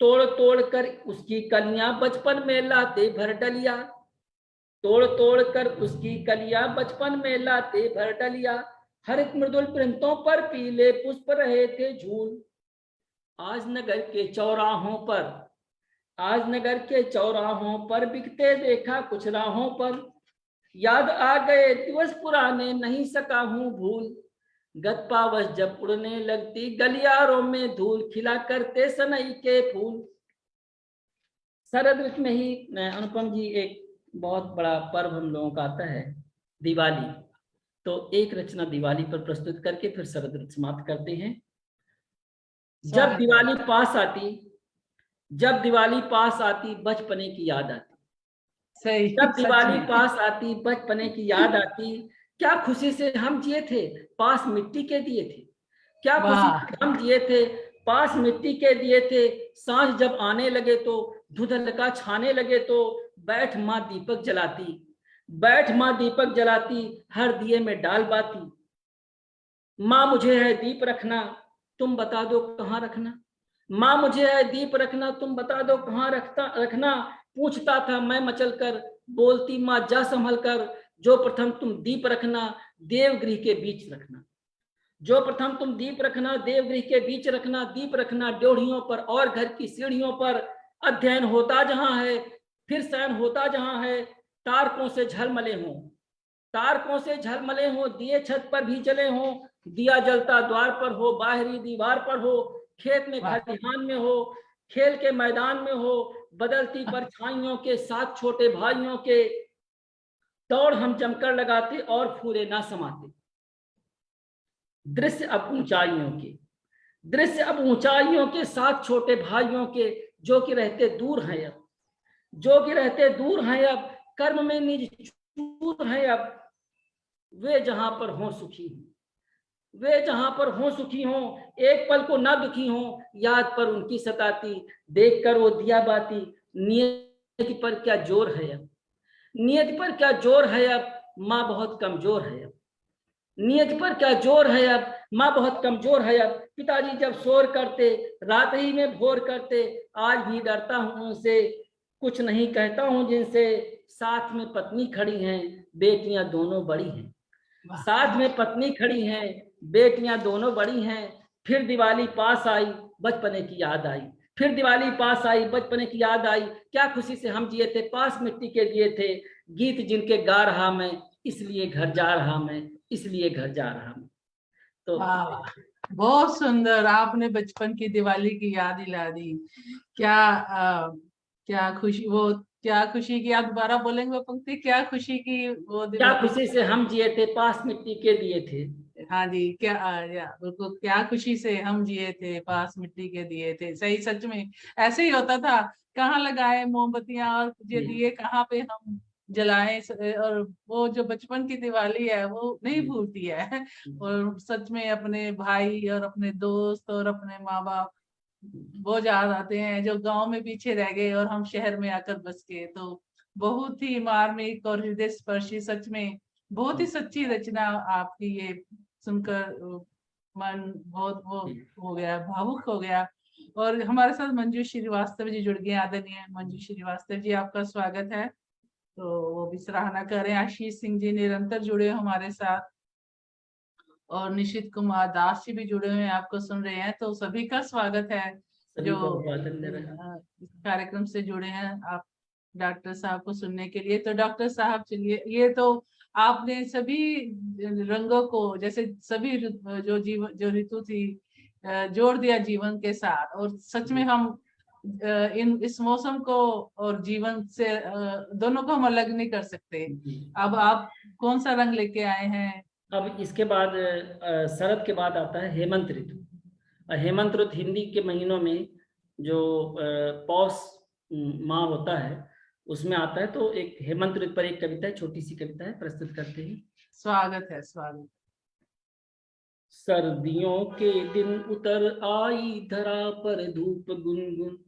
तोड़ तोड़ कर उसकी कलियां बचपन में लाते भर डलिया। तोड़ तोड़ कर उसकी कलियां बचपन में लाते भर डलिया। हरित मृदुल वृंतों पर पीले पुष्प रहे थे झूल। आज नगर के चौराहों पर, आज नगर के चौराहों पर बिकते देखा कुछ राहों पर। याद आ गए दिवस पुराने नहीं सका हूं भूल, गतपावस जब उड़ने लगती गलियारों में धूल, खिला करते सनई के फूल। शरद ऋतु में ही अनुपम जी एक बहुत बड़ा पर्व हम लोगों का आता है, दिवाली। तो एक रचना दिवाली पर प्रस्तुत करके फिर शरद ऋतु समाप्त करते हैं। जब दिवाली पास आती, जब दिवाली पास आती बचपने की याद आती। सही, जब दिवाली पास आती बचपने की याद आती, क्या खुशी से हम जिए थे पास मिट्टी के दिए थे। क्या खुशी से हम जिए थे पास मिट्टी के दिए थे। सांझ जब आने लगे तो धुंधल का छाने लगे तो बैठ माँ दीपक जलाती, बैठ माँ दीपक जलाती, हर दिए में डाल बाती। माँ मुझे है दीप रखना, तुम बता दो कहाँ रखना। माँ मुझे है दीप रखना, तुम बता दो कहाँ रखना। पूछता था मैं मचल कर, बोलती माँ जा संभल कर। जो प्रथम तुम दीप रखना, देवगृह के बीच रखना। जो प्रथम तुम दीप रखना, देवगृह के बीच रखना। दीप रखना ड्योढ़ियों पर और घर की सीढ़ियों पर। अध्ययन होता जहां है, फिर शयन होता जहां है। तारकों से झलमले हों, तारकों से झलमले हों। दिए छत पर भी जले हों। दिया जलता द्वार पर हो, बाहरी दीवार पर हो। खेत में खलिहान में हो, खेल के मैदान में हो। बदलती परछाइयों के साथ छोटे भाइयों के दौड़ हम जमकर लगाते और फूले ना समाते। दृश्य अब ऊंचाइयों के, दृश्य अब ऊंचाइयों के साथ छोटे भाइयों के। जो कि रहते दूर हैं अब, जो कि रहते दूर हैं अब। कर्म में निज चूर हैं अब। वे जहां पर हों सुखी हों, वे जहां पर हों सुखी हों। एक पल को ना दुखी हों, याद पर उनकी सताती। देख कर वो दिया बाती। नियति पर क्या जोर है अब, नियति पर क्या जोर है अब। माँ बहुत कमजोर है अब, नियत पर क्या जोर है अब। माँ बहुत कमजोर है अब। पिताजी जब शोर करते, रात ही में भोर करते। आज भी डरता हूं उनसे, कुछ नहीं कहता हूं जिनसे। साथ में पत्नी खड़ी हैं, बेटियां दोनों बड़ी हैं। साथ में पत्नी खड़ी हैं, बेटियां दोनों बड़ी हैं। फिर दिवाली पास आई, बचपने की याद आई। फिर दिवाली पास आई, बचपने की याद आई। क्या खुशी से हम जिए थे, पास मिट्टी के दिए थे। गीत जिनके गा रहा मैं, इसलिए घर जा रहा मैं, इसलिए घर जा रहा मैं। तो वाह, बहुत सुंदर। आपने बचपन की दिवाली की याद दिला दी। क्या क्या खुशी, वो क्या खुशी की, आप दोबारा बोलेंगे वो पंक्ति? क्या खुशी की वो क्या दिवाली। खुशी से हम जिए थे, पास मिट्टी के दिए थे। हाँ जी, क्या बिल्कुल, क्या खुशी से हम जिए थे, पास मिट्टी के दिए थे। सही, सच में ऐसे ही होता था। कहाँ लगाए मोमबत्तियां और ये दिए कहाँ पे हम जलाएं। और वो जो बचपन की दिवाली है वो नहीं भूलती है। और सच में अपने भाई और अपने दोस्त और अपने माँ बाप वो याद आते हैं, जो गांव में पीछे रह गए और हम शहर में आकर बस गए। तो बहुत ही मार्मिक और हृदय स्पर्शी, सच में बहुत ही सच्ची रचना आपकी ये सुनकर मन बहुत वो हो गया, भावुक हो गया। और हमारे साथ मंजू श्रीवास्तव जी जुड़ गए। आदरणीय मंजू श्रीवास्तव जी, आपका स्वागत है। तो वो भी सराहना कर रहे हैं। आशीष सिंह जी निरंतर जुड़े हमारे साथ, और निशित कुमार दास जी भी जुड़े हुए हैं, आपको सुन रहे हैं। तो सभी का स्वागत है जो इस कार्यक्रम से जुड़े हैं आप डॉक्टर साहब को सुनने के लिए। तो डॉक्टर साहब चलिए, ये तो आपने सभी रंगों को, जैसे सभी जो जीवन जो ऋतु थी जोड़ दिया जीवन के साथ। और सच में हम इस मौसम को और जीवन से दोनों को हम अलग नहीं कर सकते। अब आप कौन सा रंग लेके आए हैं? अब इसके बाद शरद के बाद आता है हेमंत ऋतु। हेमंत ऋतु हिंदी के महीनों में जो पौष माह होता है उसमें आता है। तो एक हेमंत ऋतु पर एक कविता है, छोटी सी कविता है, प्रस्तुत करते हैं। स्वागत है, स्वागत। सर्दियों के दिन उतर आई धरा पर धूप गुनगुन।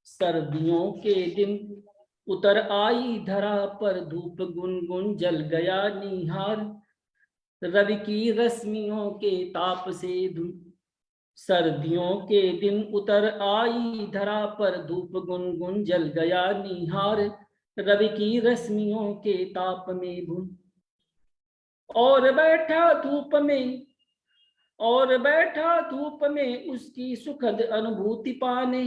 सर्दियों के दिन उतर आई धरा पर धूप गुनगुन। जल गया निहार रवि की रश्मियों के ताप से धुन। सर्दियों के दिन उतर आई धरा पर धूप गुनगुन। जल गया निहार रवि की रश्मियों के ताप में भुन। और बैठा धूप में, और बैठा धूप में उसकी सुखद अनुभूति पाने।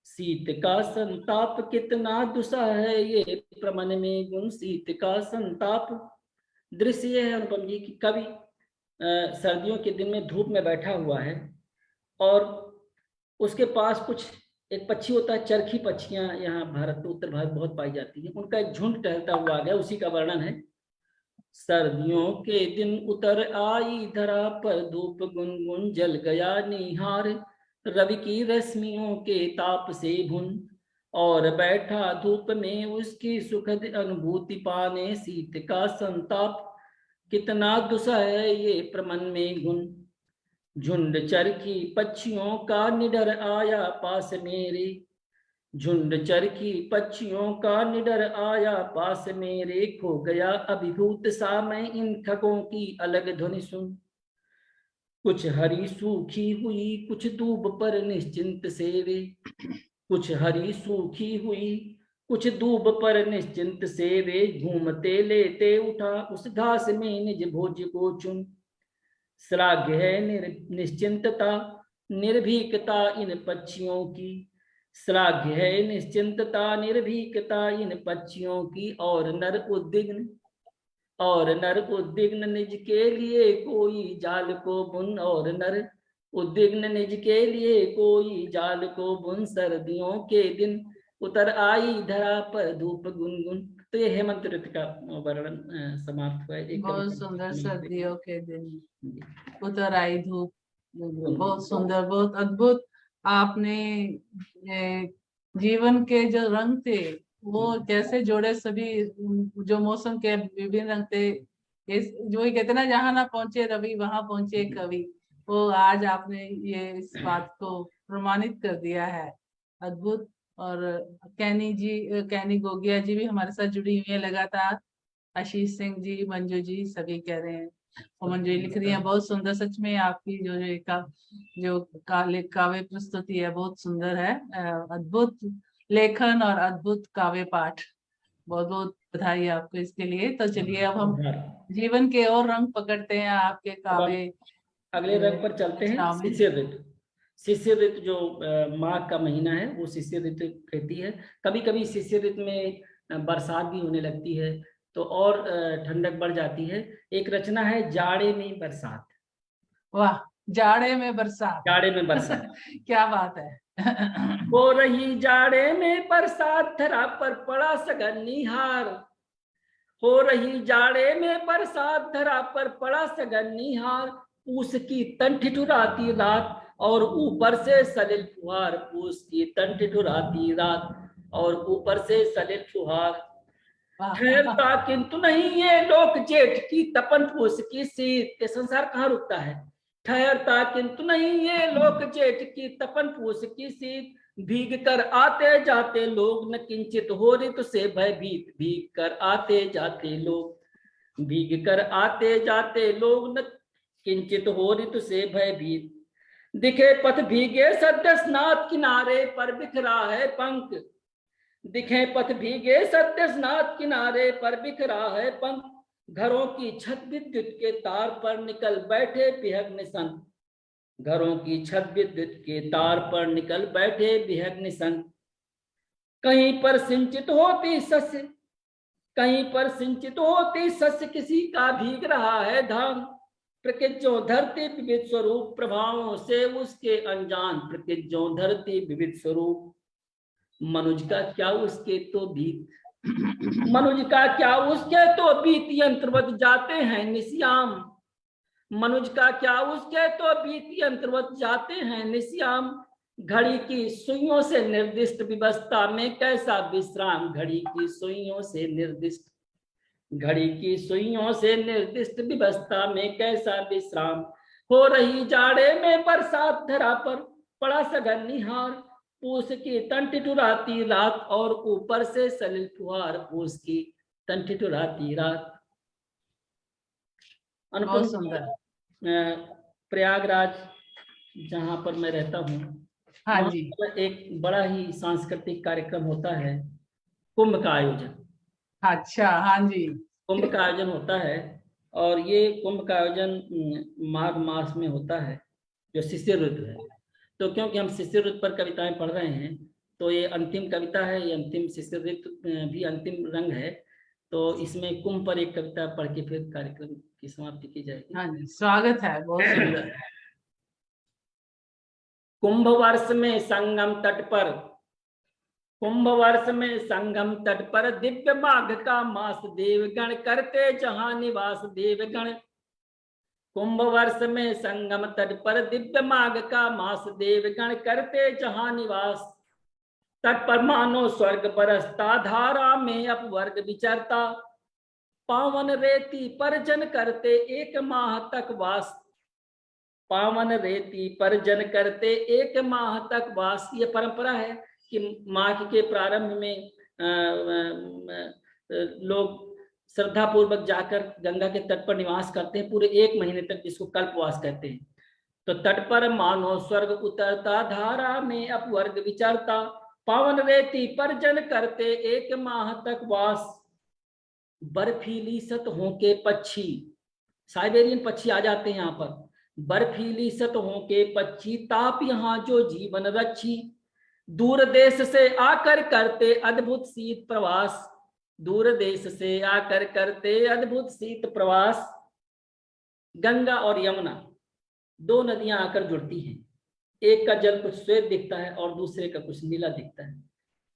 शीत का संताप कितना दुसा है ये प्रमन में गुण। शीत का संताप। दृश्य है अनुपम जी की कवि सर्दियों के दिन में धूप में बैठा हुआ है और उसके पास कुछ एक पक्षी होता है, चरखी पक्षियां यहाँ भारत में उत्तर भारत बहुत पाई जाती हैं, उनका एक झुंड टहलता हुआ आ गया, उसी का वर्णन है। सर्दियों के दिन उतर आई धरा पर धूप गुनगुन। जल गया निहार रवि की रश्मियों के ताप से भुन। और बैठा धूप में उसकी सुखद अनुभूति पाने। शीत का संताप कितना दुसा है ये प्रमन में गुण। झुंड चरखी पक्षियों का निडर आया पास मेरे। झुंड चरखी पक्षियों का निडर आया, पास मेरे खो गया अभिभूत सा मैं, इन खगों की अलग ध्वनि सुन। कुछ हरी सूखी हुई कुछ दूब पर निश्चिंत सेवे, कुछ हरी सूखी हुई कुछ दूब पर निश्चिंत सेवे, घूमते लेते उठा उस घास में निज भोज को चुन। श्लाघ्य है निश्चिंतता निर्भीकता इन पक्षियों की, श्लाघ्य है निश्चिंतता निर्भीकता इन पक्षियों की, और नर उद्विग्न निज के लिए कोई जाल को बुन, और नर उद्विग्न निज के लिए कोई जाल को बुन। सर्दियों के दिन उतर आई धरा पर धूप गुनगुन। तो ये हेमंत ऋतु का वर्णन समाप्त हुआ। बहुत सुंदर। सर्दियों के दिन उतर आई धूप, बहुत सुंदर, बहुत अद्भुत। आपने जीवन के जो रंग थे वो कैसे जोड़े, सभी जो मौसम के विभिन्न रंग थे, जो ये कहते ना, जहाँ ना पहुंचे रवि वहां पहुंचे कवि, वो आज आपने ये इस बात को प्रमाणित कर दिया है। अद्भुत। और कैनी गोगिया जी भी हमारे साथ जुड़ी हुई है लगातार। आशीष सिंह जी, मंजू जी, सभी कह रहे हैं, और मंजू लिख रही है बहुत सुंदर। सच में आपकी जो काव्य प्रस्तुति है बहुत सुंदर है। अद्भुत लेखन और अद्भुत काव्य पाठ। बहुत बहुत बधाई आपको इसके लिए। तो चलिए अब हम जीवन के और रंग पकड़ते हैं आपके काव्य। अगले रंग पर चलते हैं। शिशिर ऋतु। शिशिर ऋतु जो माघ का महीना है वो शिशिर ऋतु कहती है। कभी कभी शिशिर ऋतु में बरसात भी होने लगती है तो और ठंडक बढ़ जाती है। एक रचना है जाड़े में बरसात। वाह, जाड़े में बरसात। जाड़े में बरसात क्या बात है। हो रही जाड़े में बरसात, धरा पर पड़ा सघन निहार। हो रही जाड़े में बरसात, धरा पर पड़ा सघन निहार। पूस की तन ठिठुराती रात और ऊपर से सलिल फुहार। पूस की तन ठिठुराती रात और ऊपर से सलिल फुहार। ठहरता किंतु नहीं ये लोक जेठ की तपन पूस की शीत। ये संसार कहाँ रुकता है। ठहरता किंतु नहीं ये लोक जेठ की तपन पूस की शीत। भीग कर आते जाते लोग न किंचित हो ऋतु से भयभीत। भीग कर आते जाते लोग, भीग कर आते जाते लोग न किंचित हो ऋतु से भयभीत। दिखे पथ भीगे सद्य स्नात किनारे पर बिखरा है पंख। दिखे पथ भीगे सत्य स्नात किनारे पर बिखरा है पंख। घरों की छत विद्युत के तार पर निकल बैठे बिहग निशंक। घरों की छत विद्युत के तार पर निकल बैठे बिहग निशंक। कहीं पर सिंचित होती सस्य, कहीं पर सिंचित होती सस्य, किसी का भीग रहा है धान। प्रकृतियों धरती विविध स्वरूप, प्रभावों से उसके अनजान। प्रकृतियों धरती विविध स्वरूप, मनुज का क्या उसके तो बीत। मनुज का क्या उसके तो बीत, यंत्रवत जाते हैं निश्याम। मनुज का क्या उसके तो बीत, यंत्रवत जाते हैं निश्याम। घड़ी की सुइयों से निर्दिष्ट व्यवस्था में कैसा विश्राम। घड़ी की सुइयों से निर्दिष्ट, घड़ी की सुइयों से निर्दिष्ट व्यवस्था में कैसा विश्राम। हो रही जाड़े में बरसात, धरा पर पड़ा सघन निहार। पूस की तन ठिठुराती रात और ऊपर से सलिल फुहार। पूस की तन ठिठुराती रात। बहुत सुंदर। प्रयागराज जहाँ पर मैं रहता हूँ, हाँ जी, एक बड़ा ही सांस्कृतिक कार्यक्रम होता है, कुंभ का आयोजन। अच्छा, हाँ जी, कुंभ का आयोजन होता है और ये कुंभ का आयोजन माघ मास में होता है जो शिशिर ऋतु है। तो क्योंकि हम शिशिर ऋतु पर कविताएं पढ़ रहे हैं तो ये अंतिम कविता है, ये अंतिम शिशिर ऋतु भी अंतिम रंग है। तो इसमें कुंभ पर एक कविता पढ़ के फिर कार्यक्रम की समाप्ति की जाएगी। हाँ जी, स्वागत है, बहुत सुंदर। कुंभ वर्ष में संगम तट पर, कुंभ वर्ष में संगम तट पर, दिव्य माघ का मास देवगण करते जहां निवास देवगण। कुंभ वर्ष में संगम तट पर, दिव्य माघ का मास देवगण करते जहां निवास। तट पर मानो स्वर्ग बरसता, धारा में अपवर्ग विचरता। पावन रेती पर जन करते एक माह तक वास। पावन रेती पर जन करते एक माह तक वास। ये परंपरा है कि माघ के प्रारंभ में लोग श्रद्धा पूर्वक जाकर गंगा के तट पर निवास करते हैं पूरे 1 महीने तक, जिसको कल्पवास कहते हैं। तो तट पर मानो स्वर्ग उतरता, धारा में अपवर्ग विचरता, पावन रेती पर जन करते 1 माह तक वास। बर्फीली सतहों के पक्षी, साइबेरियन पक्षी आ जाते हैं यहाँ पर। बर्फीली सतहों के पक्षी, ताप यहाँ जो जीवन रक्षी, दूर देश से आकर करते अद्भुत शीत प्रवास। दूर देश से आकर करते अद्भुत शीत प्रवास। गंगा और यमुना 2 नदियां आकर जुड़ती हैं। एक का जल कुछ श्वेत दिखता है और दूसरे का कुछ नीला दिखता है।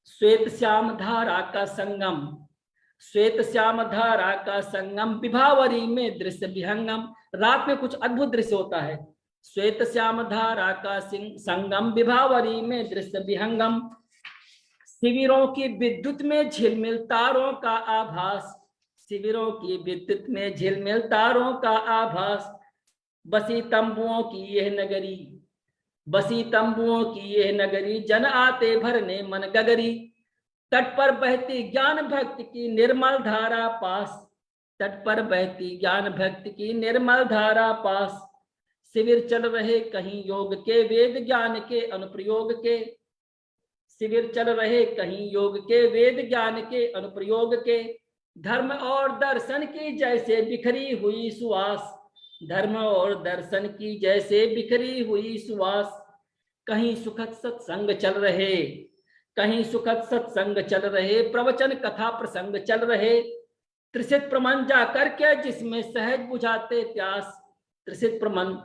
श्वेत श्याम धारा का संगम, श्वेत श्याम धारा का संगम, विभावरी में दृश्य विहंगम। रात में कुछ अद्भुत दृश्य होता है। श्वेत श्याम धारा का संगम, विभावरी में दृश्य विहंगम। शिविरों की विद्युत में झिलमिल तारों का आभास, शिविरों की विद्युत में झिलमिल तारों का आभास। बसी तंबुओं की यह नगरी, बसी तंबुओं की यह नगरी, जन आते भरने मन गगरी। तट पर बहती ज्ञान भक्ति की निर्मल धारा पास, तट पर बहती ज्ञान भक्ति की निर्मल धारा पास। शिविर चल रहे कहीं योग के, वेद ज्ञान के अनुप्रयोग के। शिविर चल रहे कहीं योग के, वेद ज्ञान के अनुप्रयोग के। धर्म और दर्शन की जैसे बिखरी हुई सुवास, धर्म और दर्शन की जैसे बिखरी हुई सुवास। कहीं सुखद सत्संग चल रहे, कहीं सुखद सत्संग चल रहे, प्रवचन कथा प्रसंग चल रहे। त्रिसित प्रमन जाकर के जिसमें सहज बुझाते प्यास, त्रिसित प्रमन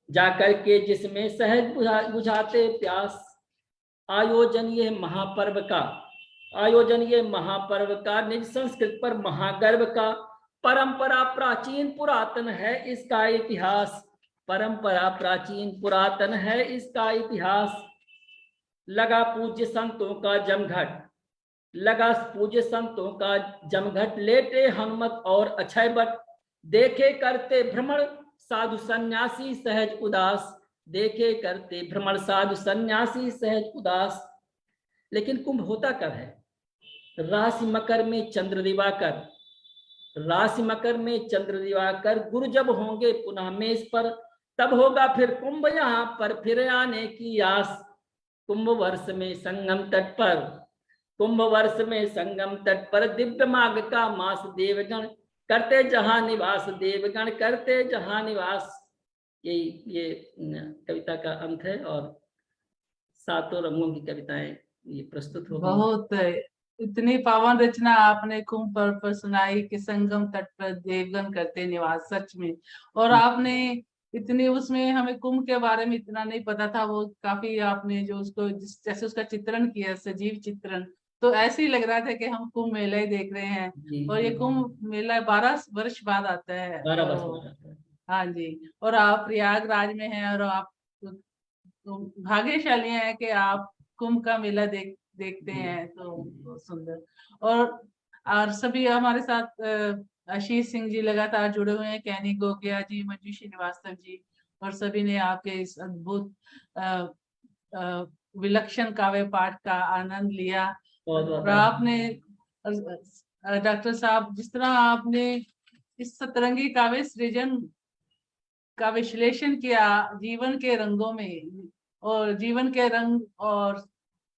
जाकर के जिसमें सहज बुझाते प्यास। आयोजन ये महापर्व का, आयोजन ये महापर्व का, निज संस्कृत पर महागर्व का। परंपरा प्राचीन पुरातन है इसका इतिहास, परंपरा प्राचीन पुरातन है इसका इतिहास। लगा पूज्य संतों का जमघट, लगा पूज्य संतों का जमघट, लेटे हनुमत और अक्षय भट्ट। देखे करते भ्रमण साधु सन्यासी सहज उदास, देखे करते भ्रमण साधु सन्यासी सहज उदास। लेकिन कुंभ होता कब है? राशि मकर में चंद्र दिवाकर, राशि मकर में चंद्र दिवाकर। गुरु जब होंगे पुनः मेष पर, तब होगा फिर कुंभ यहाँ पर फिर आने की आस। कुंभ वर्ष में संगम तट पर, कुंभ वर्ष में संगम तट पर, दिव्य माघ का मास देवगण करते जहां निवास, देवगण करते जहां निवास। ये कविता का अंत है और 7 रंगों की कविताएं ये प्रस्तुत हो गई। बहुत इतनी पावन रचना आपने कुंभ पर्व पर सुनाई कि संगम तट पर देवगण करते निवास, सच में। और आपने इतनी, उसमें हमें कुंभ के बारे में इतना नहीं पता था, वो काफी आपने जो उसको जैसे उसका चित्रण किया, सजीव चित्रण, तो ऐसे ही लग रहा था कि हम कुंभ मेला ही देख रहे हैं। और ये कुंभ मेला 12 वर्ष बाद आता है। 12 वर्ष बाद आता है। हाँ जी। और आप प्रयागराज में हैं और आप तो भाग्यशाली हैं कि आप कुंभ का मेला देखते हैं, तो सुंदर। और सभी हमारे साथ आशीष सिंह जी लगातार जुड़े हुए हैं, कैनी गोगिया जी, मंजू श्रीवास्तव जी, और सभी ने आपके इस अद्भुत विलक्षण काव्य पाठ का आनंद लिया। और आपने डॉक्टर साहब, जिस तरह आपने इस सतरंगी काव्य सृजन का विश्लेषण किया जीवन के रंगों में, और जीवन के रंग और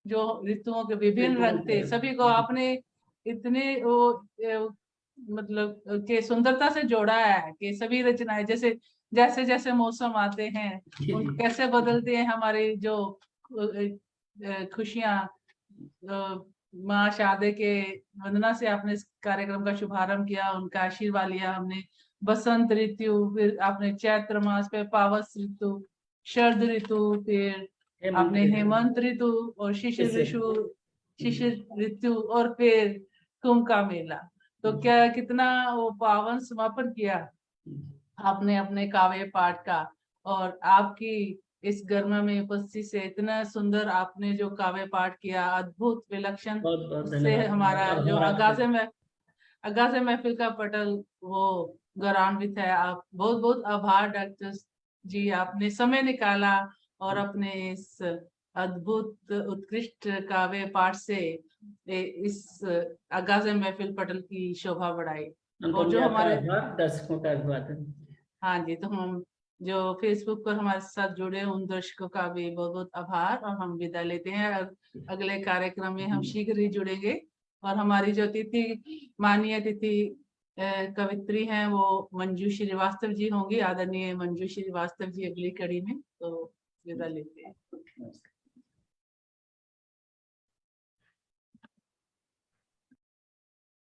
जो ऋतुओं के विभिन्न रंग थे, सभी को आपने इतने मतलब के सुंदरता से जोड़ा है कि सभी रचनाएं जैसे जैसे जैसे मौसम आते हैं उनको कैसे बदलते हैं हमारी जो खुशियां। माँ शादे के वंदना से आपने इस कार्यक्रम का शुभारंभ किया, उनका आशीर्वाद लिया हमने। बसंत ऋतु, फिर आपने चैत्र मास पे पावस ऋतु, शरद ऋतु, फिर आपने हेमंत ऋतु और शिशिर ऋतु, और फिर कुंभ का मेला। तो क्या कितना वो पावन समापन किया आपने अपने काव्य पाठ का। और आपकी इस गर्मा में उपस्थिति से इतना सुंदर आपने जो काव्य पाठ किया, अद्भुत विलक्षण, से हमारा जो अगाज़े महफिल का पटल वो गौरवान्वित है। आप बहुत बहुत आभार डॉक्टर जी, आपने समय निकाला और अपने इस अद्भुत उत्कृष्ट काव्य पाठ से इस आगाज़ महफिल पटल की शोभा बढ़ाई। और जो हमारे दर्शकों का अभिवादन। हाँ जी, तो हम जो फेसबुक पर हमारे साथ जुड़े उन दर्शकों का भी बहुत बहुत आभार, और हम विदा लेते हैं। अगले कार्यक्रम में हम शीघ्र ही जुड़ेंगे। और हमारी जो अतिथि, माननीय अतिथि कवित्री हैं, वो मंजू श्रीवास्तव जी होंगी, आदरणीय मंजू श्रीवास्तव जी अगली कड़ी में। तो विदा लेते हैं।